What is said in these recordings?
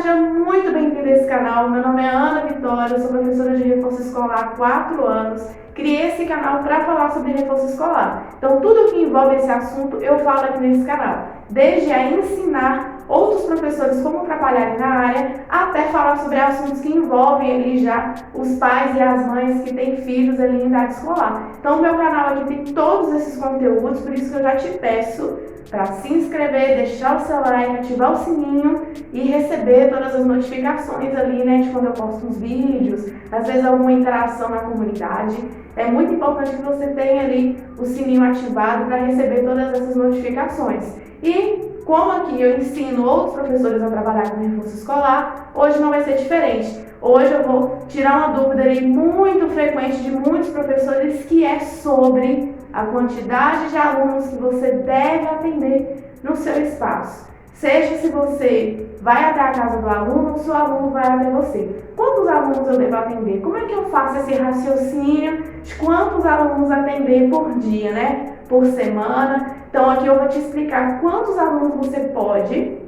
seja muito bem-vindo a esse canal. Meu nome é Ana Vitória, eu sou professora de reforço escolar há 4 anos. Criei esse canal para falar sobre reforço escolar. Então, tudo que envolve esse assunto eu falo aqui nesse canal. Desde a ensinar outros professores como trabalharem na área, até falar sobre assuntos que envolvem ali já os pais e as mães que têm filhos ali em idade escolar. Então, meu canal aqui tem todos esses conteúdos, por isso que eu já te peço para se inscrever, deixar o seu like, ativar o sininho e receber todas as notificações ali, né, de quando eu posto uns vídeos, às vezes alguma interação na comunidade. É muito importante que você tenha ali o sininho ativado para receber todas essas notificações. E como aqui eu ensino outros professores a trabalhar com reforço escolar, hoje não vai ser diferente. Hoje eu vou tirar uma dúvida ali muito frequente de muitos professores, que é sobre a quantidade de alunos que você deve atender no seu espaço. Seja se você vai até a casa do aluno ou se o aluno vai até você. Quantos alunos eu devo atender? Como é que eu faço esse raciocínio de quantos alunos atender por dia, né? Por semana? Então aqui eu vou te explicar quantos alunos você pode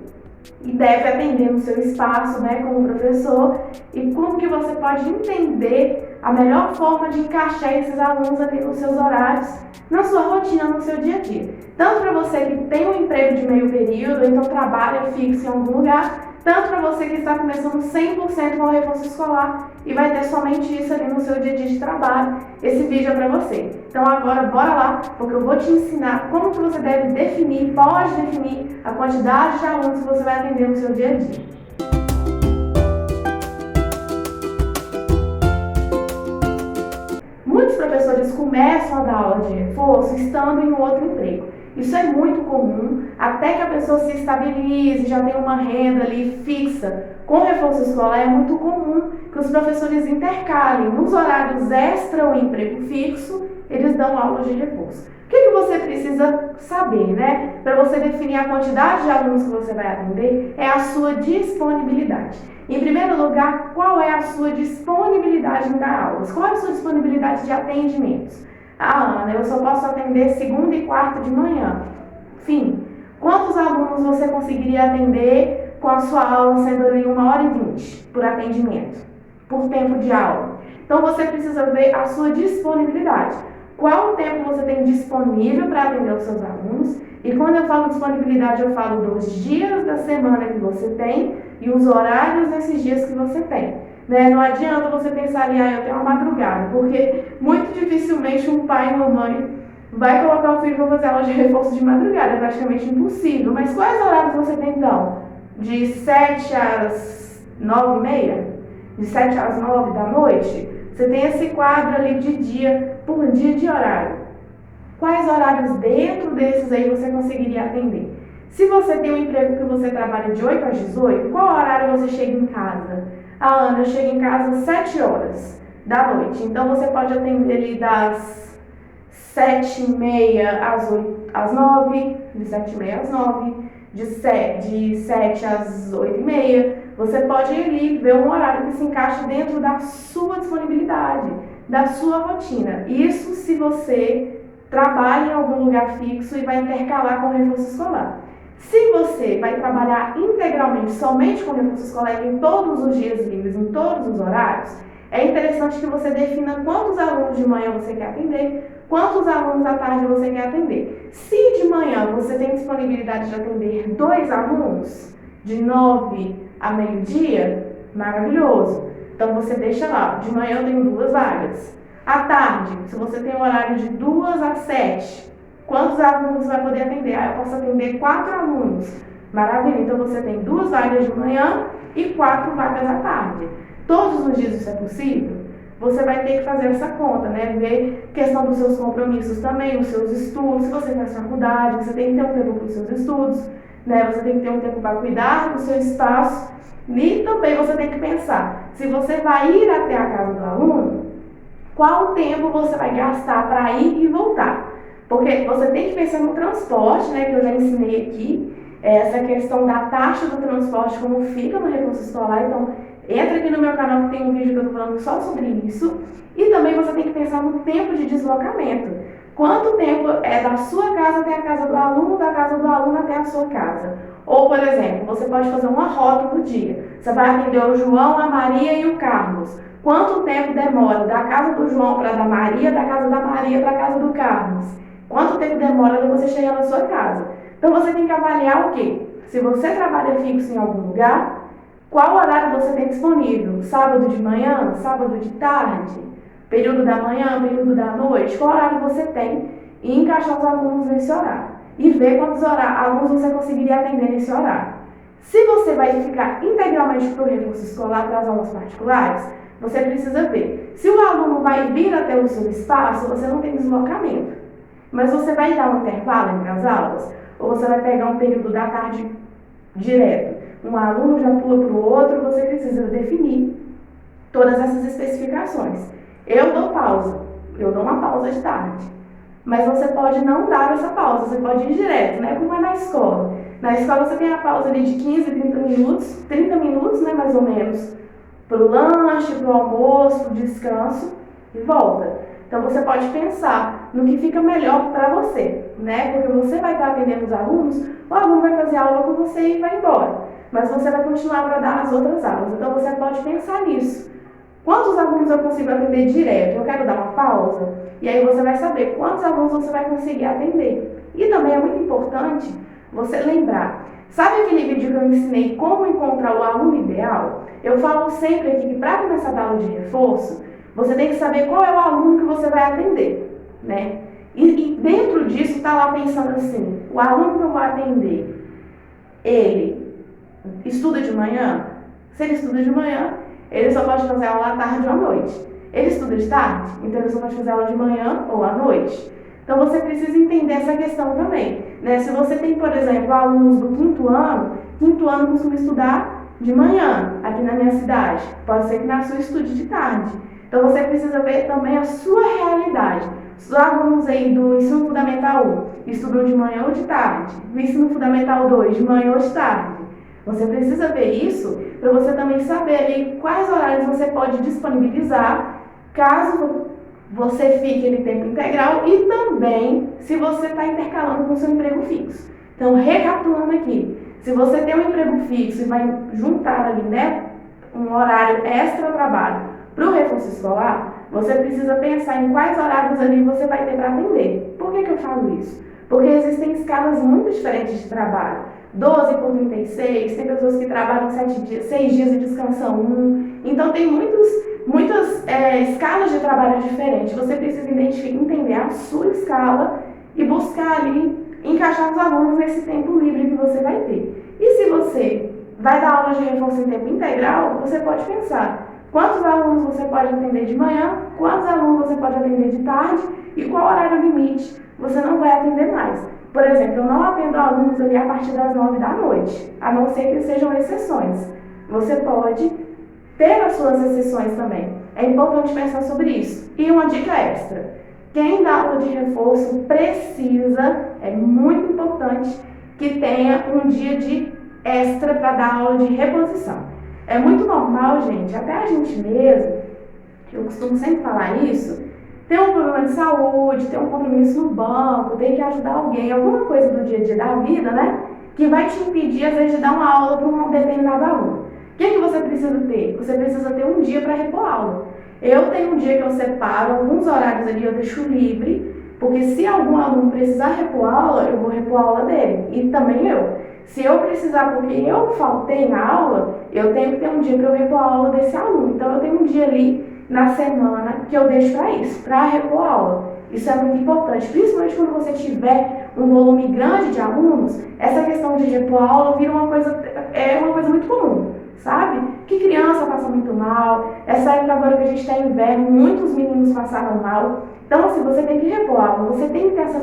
e deve atender no seu espaço, né, como professor, e como que você pode entender a melhor forma de encaixar esses alunos ali nos seus horários, na sua rotina, no seu dia a dia. Tanto para você que tem um emprego de meio período, então trabalha fixo em algum lugar, tanto para você que está começando 100% com o reforço escolar e vai ter somente isso ali no seu dia a dia de trabalho. Esse vídeo é para você. Então agora bora lá, porque eu vou te ensinar como que você deve definir, pode definir a quantidade de alunos que você vai atender no seu dia a dia. Muitos professores começam a dar aula de reforço estando em um outro emprego. Isso é muito comum, até que a pessoa se estabilize, já tenha uma renda ali fixa. Com reforço escolar é muito comum que os professores intercalem. Nos horários extra ou emprego fixo, eles dão aula de reforço. O que você precisa saber, né? Para você definir a quantidade de alunos que você vai atender, é a sua disponibilidade. Em primeiro lugar, qual é a sua disponibilidade em dar aulas? Qual é a sua disponibilidade de atendimentos? Ah, Ana, eu só posso atender segunda e quarta de manhã. Fim. Quantos alunos você conseguiria atender com a sua aula sendo ali 1h20 por atendimento, por tempo de aula? Então você precisa ver a sua disponibilidade. Qual o tempo você tem disponível para atender os seus alunos? E quando eu falo disponibilidade, eu falo dos dias da semana que você tem e os horários nesses dias que você tem. Né? Não adianta você pensar ali, eu tenho uma madrugada, porque muito dificilmente um pai e uma mãe vai colocar o filho para fazer aula de reforço de madrugada, é praticamente impossível. Mas quais horários você tem então? De 7 às 9h30? De 7 às 9 da noite? Você tem esse quadro ali de dia por dia de horário. Quais horários dentro desses aí você conseguiria atender? Se você tem um emprego que você trabalha de 8 às 18, qual horário você chega em casa? Ana, eu chego em casa às 7 horas da noite. Então você pode atender ali das 7h30 às 9, de 7h30 às 9, de 7 às 8h30. Você pode ir ali ver um horário que se encaixe dentro da sua disponibilidade, da sua rotina. Isso se você trabalha em algum lugar fixo e vai intercalar com o reforço escolar. Se você vai trabalhar integralmente somente com reforço escolar em todos os dias livres, em todos os horários, é interessante que você defina quantos alunos de manhã você quer atender, quantos alunos à tarde você quer atender. Se de manhã você tem disponibilidade de atender 2 alunos, de 9 a meio-dia, maravilhoso. Então você deixa lá, de manhã eu tenho 2 vagas. À tarde, se você tem um horário de 2 às 7, quantos alunos você vai poder atender? Eu posso atender 4 alunos. Maravilha, então você tem 2 vagas de manhã e 4 vagas à tarde. Todos os dias isso é possível? Você vai ter que fazer essa conta, né? Ver questão dos seus compromissos também, os seus estudos. Se você faz faculdade, você tem que ter um tempo para os seus estudos, né? Você tem que ter um tempo para cuidar do seu espaço. E também você tem que pensar, se você vai ir até a casa do aluno, qual tempo você vai gastar para ir e voltar? Porque você tem que pensar no transporte, né, que eu já ensinei aqui, essa questão da taxa do transporte, como fica no reforço escolar. Então, entra aqui no meu canal que tem um vídeo que eu estou falando só sobre isso. E também você tem que pensar no tempo de deslocamento. Quanto tempo é da sua casa até a casa do aluno, da casa do aluno até a sua casa? Ou, por exemplo, você pode fazer uma rota do dia. Você vai atender o João, a Maria e o Carlos. Quanto tempo demora da casa do João para a da Maria, da casa da Maria para a casa do Carlos? Quanto tempo demora de você chegar na sua casa? Então você tem que avaliar o quê? Se você trabalha fixo em algum lugar, qual horário você tem disponível? Sábado de manhã? Sábado de tarde? Período da manhã? Período da noite? Qual horário você tem? E encaixar os alunos nesse horário. E ver quantos alunos você conseguiria atender nesse horário. Se você vai ficar integralmente para o reforço escolar, para as aulas particulares, você precisa ver. Se o aluno vai vir até o seu espaço, você não tem deslocamento. Mas você vai dar um intervalo entre as aulas? Ou você vai pegar um período da tarde direto? Um aluno já pula para o outro, você precisa definir todas essas especificações. Eu dou uma pausa de tarde. Mas você pode não dar essa pausa, você pode ir direto, né? Como é na escola. Na escola você tem a pausa ali de 15, 30 minutos, né, mais ou menos, para o lanche, para o almoço, para o descanso e volta. Então você pode pensar no que fica melhor para você, né? Porque você vai estar atendendo os alunos, o aluno vai fazer aula com você e vai embora. Mas você vai continuar para dar as outras aulas. Então você pode pensar nisso. Quantos alunos eu consigo atender direto? Eu quero dar uma pausa? E aí você vai saber quantos alunos você vai conseguir atender. E também é muito importante você lembrar. Sabe aquele vídeo que eu ensinei como encontrar o aluno ideal? Eu falo sempre aqui que para começar a dar aula de reforço, você tem que saber qual é o aluno que você vai atender, né? E dentro disso está lá pensando assim, o aluno que eu vou atender, ele estuda de manhã? Se ele estuda de manhã, ele só pode fazer aula à tarde ou à noite. Ele estuda de tarde, então ele só pode fazer aula de manhã ou à noite. Então você precisa entender essa questão também, né? Se você tem, por exemplo, alunos do quinto ano costuma estudar de manhã aqui na minha cidade. Pode ser que na sua estude de tarde. Então você precisa ver também a sua realidade. Os alunos aí do ensino fundamental 1 estudam de manhã ou de tarde. Do ensino fundamental 2, de manhã ou de tarde. Você precisa ver isso para você também saber ali quais horários você pode disponibilizar caso você fique em tempo integral e também se você está intercalando com o seu emprego fixo. Então, recapitulando aqui, se você tem um emprego fixo e vai juntar ali, né, um horário extra trabalho para o reforço escolar, você precisa pensar em quais horários ali você vai ter para atender. Por que eu falo isso? Porque existem escalas muito diferentes de trabalho. 12 por 36, tem pessoas que trabalham 6 dias e descansam 1. Então, tem muitas escalas de trabalho diferentes. Você precisa entender a sua escala e buscar ali encaixar os alunos nesse tempo livre que você vai ter. E se você vai dar aula de reforço em tempo integral, você pode pensar quantos alunos você pode atender de manhã, quantos alunos você pode atender de tarde e qual horário limite você não vai atender mais. Por exemplo, eu não atendo alunos ali a partir das 9 da noite, a não ser que sejam exceções. Você pode ter as suas exceções também. É importante pensar sobre isso. E uma dica extra. Quem dá aula de reforço é muito importante que tenha um dia de extra para dar aula de reposição. É muito normal, gente, até a gente mesmo, eu costumo sempre falar isso, tem um problema de saúde, tem um compromisso no banco, tem que ajudar alguém, alguma coisa do dia a dia da vida, né? Que vai te impedir, às vezes, de dar uma aula para um determinado aluno. O que você precisa ter? Você precisa ter um dia para repor aula. Eu tenho um dia que eu separo, alguns horários ali eu deixo livre, porque se algum aluno precisar repor aula, eu vou repor a aula dele. E também eu. Se eu precisar, porque eu faltei na aula, eu tenho que ter um dia para eu repor a aula desse aluno. Então eu tenho um dia ali na semana que eu deixo para isso, para repor a aula. Isso é muito importante, principalmente quando você tiver um volume grande de alunos, essa questão de repor a aula vira uma coisa muito comum, sabe? Que criança passa muito mal, essa época agora que a gente está em inverno, muitos meninos passaram mal. Então, assim, você tem que repor a aula, você tem que ter essa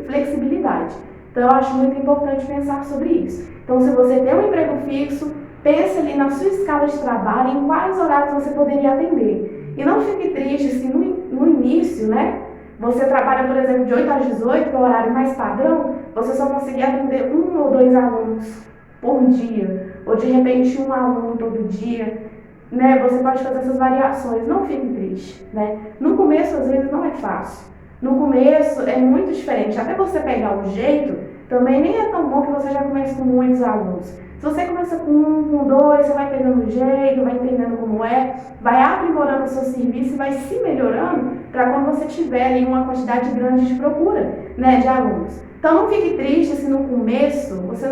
flexibilidade. Então, eu acho muito importante pensar sobre isso. Então, se você tem um emprego fixo, pense ali na sua escala de trabalho, em quais horários você poderia atender. E não fique triste se no início, né, você trabalha, por exemplo, de 8 às 18, que é o horário mais padrão, você só conseguir atender 1 ou 2 alunos por dia, ou de repente 1 aluno todo dia, né? Você pode fazer essas variações, não fique triste, né? No começo, às vezes, não é fácil. No começo é muito diferente, até você pegar o jeito, também nem é tão bom que você já comece com muitos alunos. Se você começa com um, com dois, você vai pegando o jeito, vai entendendo como é, vai aprimorando o seu serviço e vai se melhorando para quando você tiver ali uma quantidade grande de procura, né, de alunos. Então não fique triste se no começo você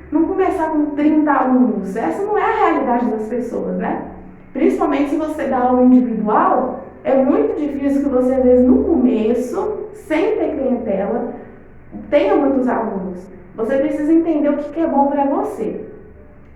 não começar com 30 alunos. Essa não é a realidade das pessoas, né? Principalmente se você dá aula individual, é muito difícil que você, às vezes, no começo, sem ter clientela, tenha muitos alunos. Você precisa entender o que é bom para você.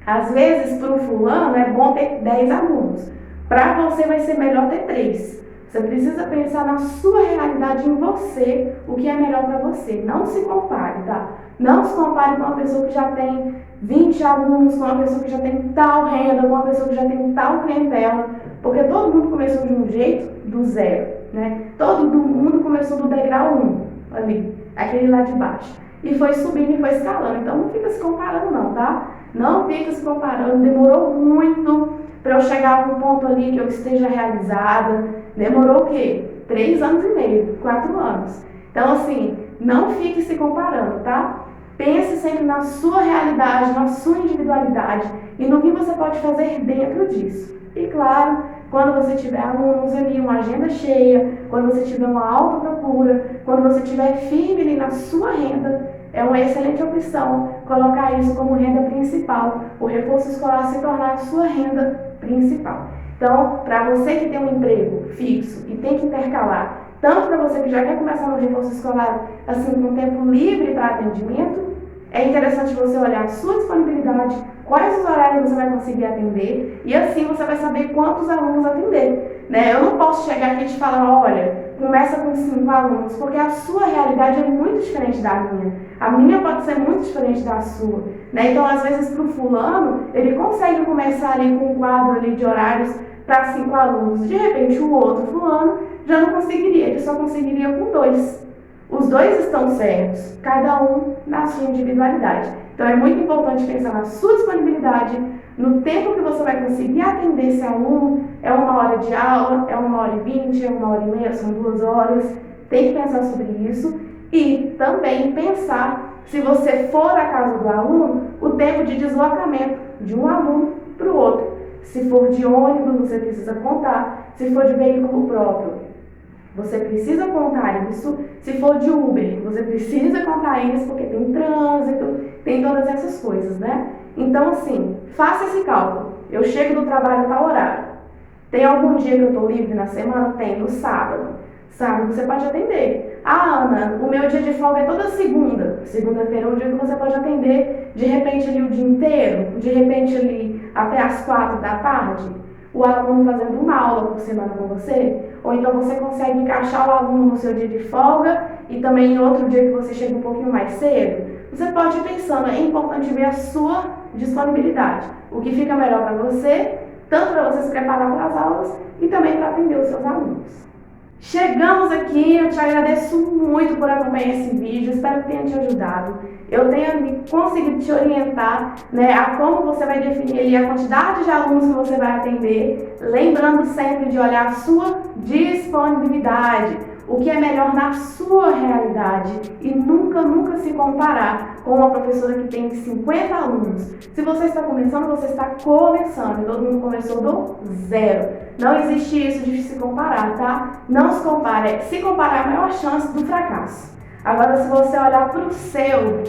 Às vezes, para o fulano, é bom ter 10 alunos. Para você, vai ser melhor ter 3. Você precisa pensar na sua realidade, em você, o que é melhor para você. Não se compare, tá? Não se compare com uma pessoa que já tem 20 alunos, com uma pessoa que já tem tal renda, com uma pessoa que já tem tal clientela. Porque todo mundo começou de um jeito, do zero, né? Todo mundo começou do degrau 1, ali, aquele lá de baixo. E foi subindo e foi escalando. Então não fica se comparando não, tá? Não fica se comparando. Demorou muito para eu chegar a um ponto ali que eu esteja realizada. Demorou o quê? 3 anos e meio, 4 anos. Então assim, não fique se comparando, tá? Pense sempre na sua realidade, na sua individualidade e no que você pode fazer dentro disso. E claro, quando você tiver alunos ali, uma agenda cheia, quando você tiver uma alta procura, quando você estiver firme ali na sua renda, é uma excelente opção colocar isso como renda principal, o reforço escolar se tornar a sua renda principal. Então, para você que tem um emprego fixo e tem que intercalar, tanto para você que já quer começar no reforço escolar, assim, com tempo livre para atendimento, é interessante você olhar a sua disponibilidade, quais os horários você vai conseguir atender, e assim você vai saber quantos alunos atender, né? Eu não posso chegar aqui e te falar, olha, começa com 5 alunos, porque a sua realidade é muito diferente da minha. A minha pode ser muito diferente da sua, né? Então, às vezes, para o fulano, ele consegue começar ali com um quadro ali de horários para 5 alunos. De repente, o outro fulano já não conseguiria, ele só conseguiria com 2. Os 2 estão certos, cada um na sua individualidade. Então é muito importante pensar na sua disponibilidade, no tempo que você vai conseguir atender esse aluno. É 1 hora de aula, é 1h20, é 1h30, são 2 horas. Tem que pensar sobre isso e também pensar, se você for à casa do aluno, o tempo de deslocamento de um aluno para o outro. Se for de ônibus, você precisa contar. Se for de veículo próprio, você precisa contar isso. Se for de Uber, você precisa contar isso, porque tem trânsito, tem todas essas coisas, né? Então, assim, faça esse cálculo. Eu chego do trabalho a tal horário. Tem algum dia que eu estou livre na semana? Tem, no sábado. Sábado você pode atender. Ah, Ana, o meu dia de folga é toda segunda. Segunda-feira é um dia que você pode atender, de repente ali o dia inteiro, de repente ali até as 4 da tarde. O aluno fazendo uma aula por semana com você, ou então você consegue encaixar o aluno no seu dia de folga e também em outro dia que você chega um pouquinho mais cedo. Você pode ir pensando, é importante ver a sua disponibilidade, o que fica melhor para você, tanto para você se preparar para as aulas e também para atender os seus alunos. Chegamos aqui, eu te agradeço muito por acompanhar esse vídeo, espero que tenha te ajudado. Eu tenha conseguido te orientar, né, a como você vai definir ali a quantidade de alunos que você vai atender, lembrando sempre de olhar a sua disponibilidade, o que é melhor na sua realidade e nunca se comparar com uma professora que tem 50 alunos. Se você está começando, você está começando, todo mundo começou do zero. Não existe isso de se comparar, tá? Não se compare. Se comparar é a maior chance do fracasso. Agora, se você olhar para o seu,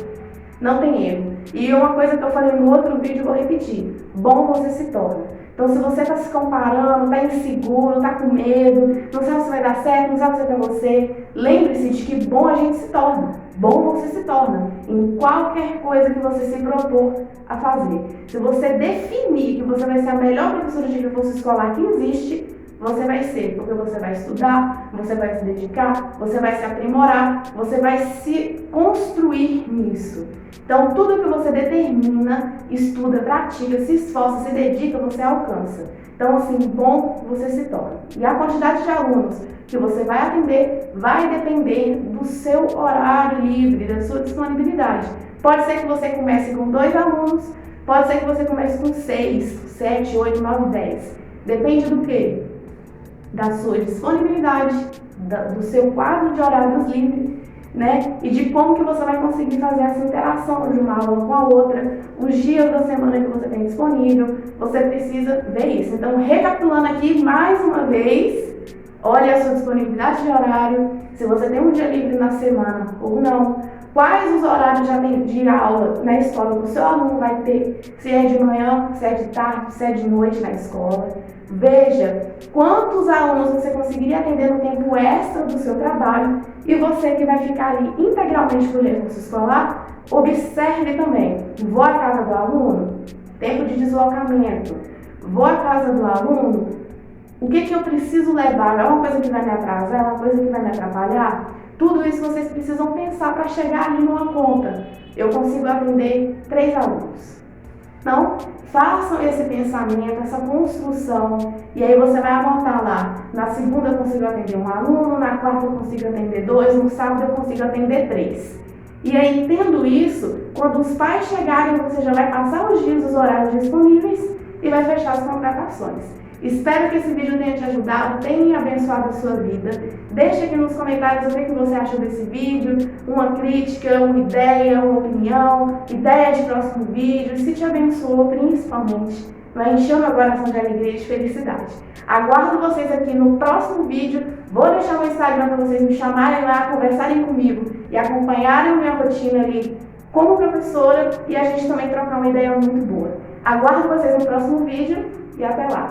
não tem erro. E uma coisa que eu falei no outro vídeo, eu vou repetir. Bom você se torna. Então, se você está se comparando, está inseguro, está com medo, não sabe se vai dar certo, não sabe se é para você, lembre-se de que bom a gente se torna. Bom você se torna em qualquer coisa que você se propor a fazer. Se você definir que você vai ser a melhor professora de reforço escolar que existe, você vai ser, porque você vai estudar, você vai se dedicar, você vai se aprimorar, você vai se construir nisso. Então, tudo que você determina, estuda, pratica, se esforça, se dedica, você alcança. Então, assim, bom você se torna. E a quantidade de alunos que você vai atender vai depender do seu horário livre, da sua disponibilidade. Pode ser que você comece com 2 alunos, pode ser que você comece com 6, 7, 8, 9, 10. Depende do quê? Da sua disponibilidade, do seu quadro de horários livres, né? E de como que você vai conseguir fazer essa interação de uma aula com a outra, os dias da semana que você tem disponível, você precisa ver isso. Então, recapitulando aqui mais uma vez, olhe a sua disponibilidade de horário, se você tem um dia livre na semana ou não, quais os horários de aula na escola que o seu aluno vai ter, se é de manhã, se é de tarde, se é de noite na escola. Veja quantos alunos você conseguiria atender no tempo extra do seu trabalho e você que vai ficar ali integralmente por reforço escolar, observe também, vou à casa do aluno, tempo de deslocamento, vou à casa do aluno, o que eu preciso levar? É uma coisa que vai me atrasar? É uma coisa que vai me atrapalhar? Tudo isso vocês precisam pensar para chegar ali numa conta. Eu consigo atender 3 alunos. Então, façam esse pensamento, essa construção, e aí você vai anotar lá. Na segunda eu consigo atender 1 aluno, na quarta eu consigo atender 2, no sábado eu consigo atender 3. E aí, tendo isso, quando os pais chegarem, você já vai passar os dias, os horários disponíveis e vai fechar as contratações. Espero que esse vídeo tenha te ajudado, tenha abençoado a sua vida. Deixe aqui nos comentários o que você achou desse vídeo, uma crítica, uma ideia, uma opinião, ideia de próximo vídeo, se te abençoou principalmente. Vai encher o meu coração de alegria e de felicidade. Aguardo vocês aqui no próximo vídeo. Vou deixar o Instagram para vocês me chamarem lá, conversarem comigo e acompanharem a minha rotina ali como professora e a gente também trocar uma ideia muito boa. Aguardo vocês no próximo vídeo e até lá!